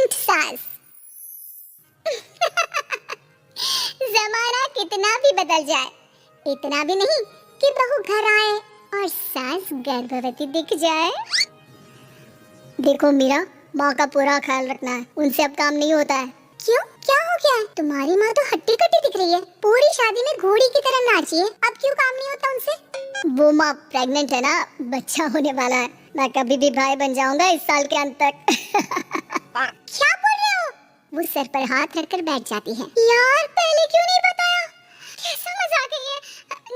Cute सास। जमाना कितना भी बदल जाए, इतना भी नहीं कि बहू घर आए और सास गर्भवती दिख जाए। देखो मीरा, माँ का पूरा ख्याल रखना है, उनसे अब काम नहीं होता है। क्यों, क्या हो गया है? तुम्हारी माँ तो हट्टी कट्टी दिख रही है, पूरी शादी में घोड़ी की तरह नाची है, अब क्यों काम नहीं होता उनसे? वो माँ प्रेग्नेंट है ना, बच्चा होने वाला है, मैं कभी भी भाई बन जाऊंगा इस साल के अंत तक। क्या बोल रहे हो? वो सर पर हाथ रखकर बैठ जाती है। यार पहले क्यों नहीं बताया? कैसा मजाक है ये?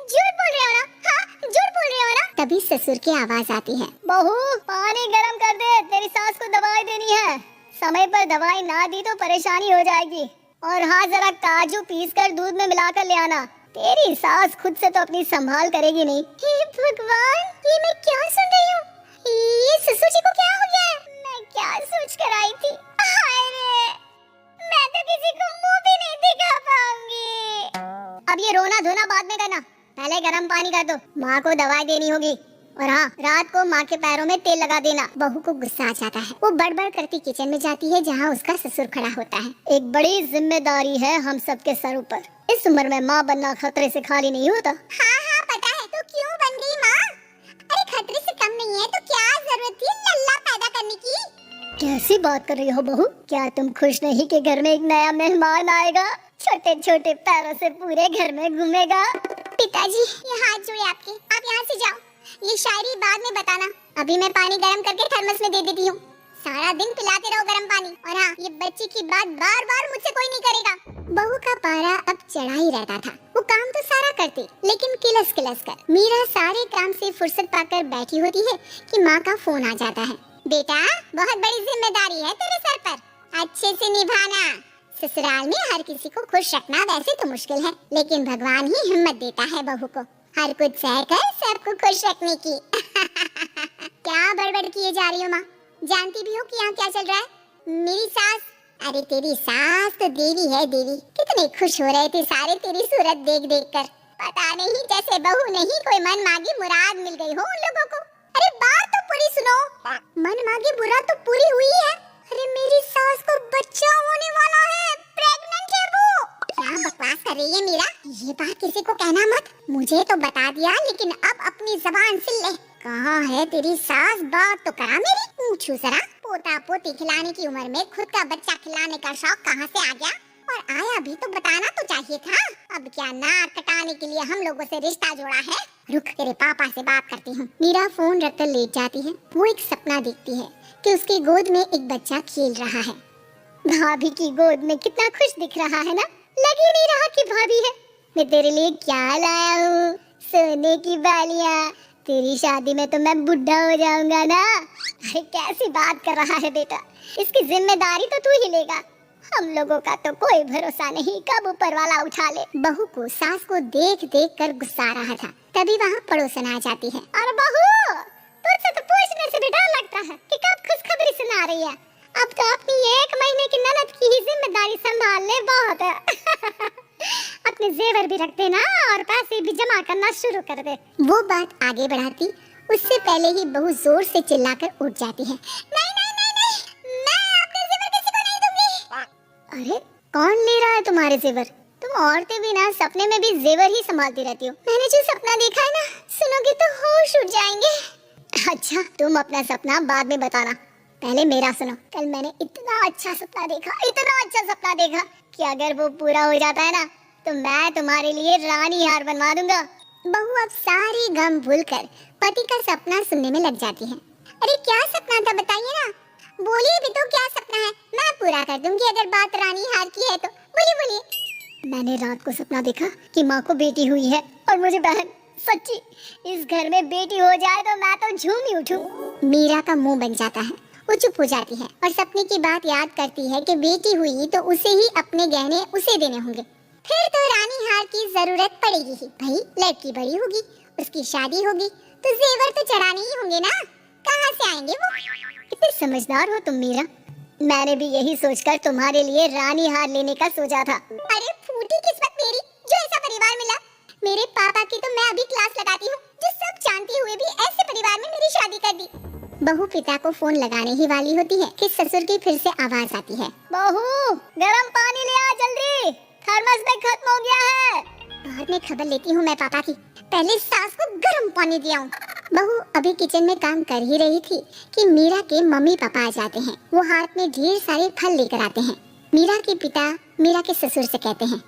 झूठ बोल रहे हो ना? हाँ, झूठ बोल रहे हो ना? तभी ससुर की आवाज आती है। बहू पानी गरम कर दे, तेरी सास को दवाई देनी है। समय पर दवाई ना दी तो परेशानी हो जाएगी। और हाँ, जरा काजू पीस कर दूध में मिलाकर ले आना, तेरी सास खुद से तो अपनी संभाल करेगी नहीं। हे भगवान, ये मैं क्या सुन रही हूँ? ये ससुर जी को क्या हो गया है? मैं क्या सोच कर आई थी? हाय रे, मैं तो किसी को मुंह भी नहीं दिखा पाऊंगी। अब ये रोना धोना बाद में करना, पहले गर्म पानी कर दो, माँ को दवाई देनी होगी। और हाँ, रात को माँ के पैरों में तेल लगा देना। बहू को गुस्सा आ जाता है, वो बड़बड़ करती किचन में जाती है जहाँ उसका ससुर खड़ा होता है। एक बड़ी जिम्मेदारी है हम सबके सर ऊपर, इस उम्र में माँ बनना खतरे से खाली नहीं होता। हाँ हाँ पता है, तो क्यों बन गई माँ? अरे खतरे से कम नहीं है तो क्या जरूरत थी लल्ला पैदा करने की? कैसी बात कर रही हो बहू? क्या तुम खुश नहीं कि घर में एक नया मेहमान आएगा, छोटे छोटे पैरों से पूरे घर में घूमेगा? पिताजी ये हाथ जोड़े आपके, आप यहाँ से जाओ, ये शायरी बाद में बताना, अभी मैं पानी गर्म करके थर्मस में दे देती हूँ। सारा दिन पिलाते रहो गर्म पानी। और हाँ, ये बच्चे की बात बार बार मुझसे कोई नहीं करेगा। बहू का पारा अब चढ़ा ही रहता था, वो काम तो सारा करती, लेकिन किलस किलस कर। मीरा सारे काम से फुर्सत पाकर बैठी होती है कि माँ का फोन आ जाता है। बेटा, बहुत बड़ी जिम्मेदारी है तेरे सर पर, अच्छे से निभाना। ससुराल में हर किसी को खुश रखना वैसे तो मुश्किल है, लेकिन भगवान ही हिम्मत देता है बहू को हर कुछ सहकर सबको खुश रखने की। क्या बड़बड़ किए जा रही हो माँ? जानती भी हो कि यहाँ क्या चल रहा है? मेरी सास, अरे तेरी सास तो देवी है देवी। कितने खुश हो रहे थे सारे तेरी सूरत देख देख कर। पता नहीं जैसे बहू नहीं कोई मन मांगी मुराद मिल गई हो उन लोगों को। अरे बात तो पूरी सुनो। मन मांगी मुराद तो पूरी हुई है। अरे मेरी सास को बच्चा होने वाला है, प्रेग्नेंट है वो। क्या बकवास कर रही है मीरा? ये बात किसी को कहना मत। मुझे तो बता दिया, लेकिन अब अपनी जबान सिल ले। कहाँ है तेरी सास? बात तो करा मेरी। पूछू जरा, पोता पोती खिलाने की उम्र में खुद का बच्चा खिलाने का शौक कहाँ से आ गया? और आया भी तो बताना तो चाहिए था। अब क्या नाक कटाने के लिए हम लोगों से रिश्ता जोड़ा है? रुक, तेरे पापा से बात करती हूँ। मीरा फोन रखकर लेट जाती है। वो एक सपना देखती है कि उसकी गोद में एक बच्चा खेल रहा है। भाभी की गोद में कितना खुश दिख रहा है ना? लग ही नहीं रहा कि भाभी है। मैं तेरे लिए क्या लाया हूँ, सोने की बालियाँ। तेरी शादी में तो मैं बुढ़ा हो जाऊंगा ना। अरे कैसी बात कर रहा है बेटा, इसकी जिम्मेदारी तो तू ही लेगा। हम लोगों का तो कोई भरोसा नहीं, कब ऊपर वाला उठा ले। बहू को सास को देख देख कर गुस्सा आ रहा था, तभी वहाँ पड़ोसन आ जाती है। अरे बहू, तुझसे तो पूछने से भी डर लगता है कि कब खुशखबरी सुना रही है। अब तो अपनी 1 महीने की ननद की ही जिम्मेदारी संभाल ले, बहुत है। अपने जेवर भी रख देना और पैसे भी जमा करना शुरू कर दे। वो बात आगे बढ़ाती, उससे पहले ही बहू जोर से चिल्लाकर उठ जाती है। नहीं नहीं नहीं नहीं, मैं अपने जेवर किसी को नहीं दूंगी। अरे कौन ले रहा है तुम्हारे जेवर? तुम औरतें भी ना सपने में भी जेवर ही संभालती रहती हो। मैंने जो सपना देखा है ना, सुनोगे तो होश उड़ जाएंगे। अच्छा, तुम अपना सपना बाद में बताना, पहले मेरा सुनो। कल मैंने इतना अच्छा सपना देखा, इतना अच्छा सपना देखा कि अगर वो पूरा हो जाता है ना, तो मैं तुम्हारे लिए रानी हार बनवा दूंगा। बहू अब सारी गम भूलकर पति का सपना सुनने में लग जाती है। अरे क्या सपना था बताइए ना, बोलिए भी तो, क्या सपना है? मैं पूरा कर दूंगी अगर बात रानी हार की है तो। बोलिए बोलिए। मैंने रात को सपना देखा कि माँ को बेटी हुई है और मुझे बहन। सच्ची, इस घर में बेटी हो जाए तो मैं तो झूम ही उठूं। मीरा का मुंह बन जाता है, वो चुप हो जाती है और सपने की बात याद करती है कि बेटी हुई तो उसे ही अपने गहने उसे देने होंगे, फिर तो रानी हार की जरूरत पड़ेगी ही। भाई लड़की बड़ी होगी, उसकी शादी होगी तो जेवर तो चढ़ाने ही होंगे ना, कहाँ से आएंगे वो? कितने समझदार हो तुम मीरा। मैंने भी यही सोचकर तुम्हारे लिए रानी हार लेने का सोचा था। अरे फूटी किस्मत मेरी जो ऐसा परिवार मिला। मेरे पापा की तो मैं अभी क्लास लगाती हूँ, जो सब जानते हुए भी ऐसे परिवार में मेरी शादी कर दी। बहू पिता को फोन लगाने ही वाली होती है कि ससुर की फिर से आवाज आती है, बहू गरम पानी ले आ जल्दी, थर्मस में खत्म हो गया है। बाद में खबर लेती हूँ मैं पापा की, पहले सास को गर्म पानी दिया हूँ। बहू अभी किचन में काम कर ही रही थी कि मीरा के मम्मी पापा आ जाते हैं। वो हाथ में ढेर सारे फल लेकर आते हैं। मीरा के पिता मीरा के ससुर से कहते हैं,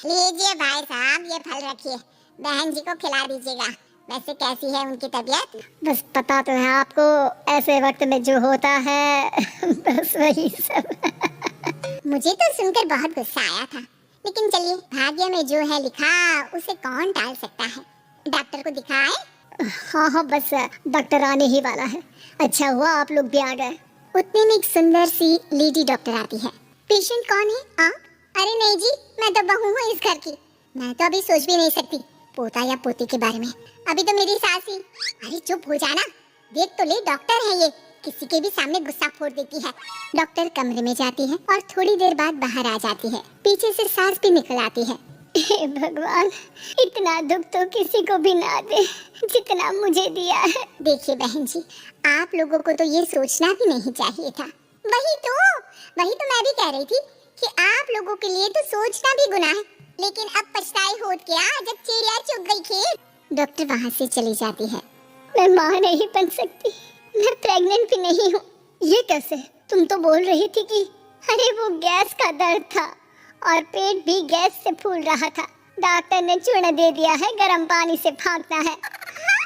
लीजिए भाई साहब, ये फल रखिए, बहन जी को खिला दीजिएगा। वैसे कैसी है उनकी तबीयत? बस पता तो है आपको, ऐसे वक्त में जो होता है बस वही सब। मुझे तो सुनकर बहुत गुस्सा आया था, लेकिन चलिए, भाग्य में जो है लिखा उसे कौन टाल सकता है। डॉक्टर को दिखाए? हाँ, बस डॉक्टर आने ही वाला है। अच्छा हुआ आप लोग भी आ गए। उतने में एक सुंदर सी लेडी डॉक्टर आती है। पेशेंट कौन है आप? अरे नहीं जी, मैं तो बहू हूँ इस घर की। मैं तो अभी सोच भी नहीं सकती पोता या पोती के बारे में। अभी तो मेरी सास ही। अरे चुप हो जाना, देख तो ले, डॉक्टर है ये, किसी के भी सामने गुस्सा फोड़ देती है। डॉक्टर कमरे में जाती है और थोड़ी देर बाद बाहर आ जाती है। पीछे से सास भी निकल आती है। हे भगवान, इतना दुख तो किसी को भी ना दे जितना मुझे दिया है। देखिए बहन जी, आप लोगों को तो ये सोचना भी नहीं चाहिए था। वही तो मैं भी कह रही थी कि आप लोगों के लिए तो सोचना भी गुनाह है, लेकिन अब पछताए होत क्या जब चिड़िया चुग गई खेत। डॉक्टर वहाँ से चली जाती है। मैं माँ नहीं बन सकती, मैं प्रेग्नेंट भी नहीं हूँ। ये कैसे? तुम तो बोल रही थी कि अरे वो गैस का दर्द था और पेट भी गैस से फूल रहा था। डॉक्टर ने चूर्ण दे दिया है, गर्म पानी से फाँकना है। हाँ,